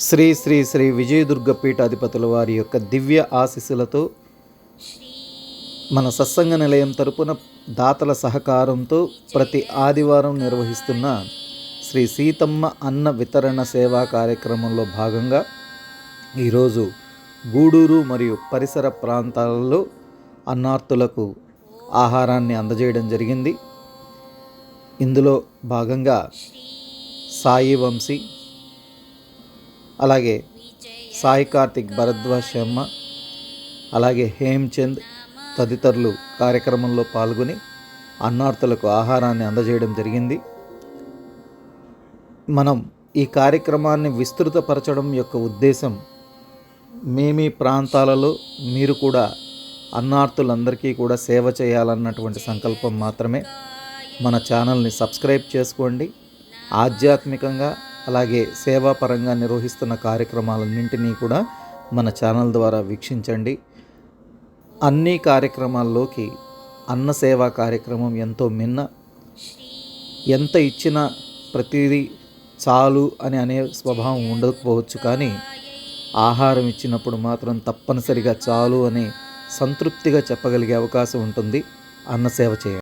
శ్రీ శ్రీ శ్రీ విజయదుర్గ పీఠాధిపతుల వారి యొక్క దివ్య ఆశీస్సులతో మన సత్సంగ నిలయం తరపున దాతల సహకారంతో ప్రతి ఆదివారం నిర్వహిస్తున్న శ్రీ సీతమ్మ అన్న వితరణ సేవా కార్యక్రమంలో భాగంగా ఈరోజు గూడూరు మరియు పరిసర ప్రాంతాలలో అన్నార్తులకు ఆహారాన్ని అందజేయడం జరిగింది. ఇందులో భాగంగా సాయి వంశీ, అలాగే సాయి కార్తిక్ భరద్వాజ్ శర్మ, అలాగే హేమ్చంద్ తదితరులు కార్యక్రమంలో పాల్గొని అన్నార్తులకు ఆహారాన్ని అందజేయడం జరిగింది. మనం ఈ కార్యక్రమాన్ని విస్తృతపరచడం యొక్క ఉద్దేశం, మీ ప్రాంతాలలో మీరు కూడా అన్నార్తులందరికీ కూడా సేవ చేయాలన్నటువంటి సంకల్పం మాత్రమే. మన ఛానల్ని సబ్స్క్రైబ్ చేసుకోండి. ఆధ్యాత్మికంగా అలాగే సేవాపరంగా నిర్వహిస్తున్న కార్యక్రమాలన్నింటినీ కూడా మన ఛానల్ ద్వారా వీక్షించండి. అన్ని కార్యక్రమాల్లోకి అన్న సేవా కార్యక్రమం ఎంతో మిన్న. ఎంత ఇచ్చినా ప్రతిదీ చాలు అని అనే స్వభావం ఉండకపోవచ్చు, కానీ ఆహారం ఇచ్చినప్పుడు మాత్రం తప్పనిసరిగా చాలు అనే సంతృప్తిగా చెప్పగలిగే అవకాశం ఉంటుంది. అన్న సేవ చేయండి.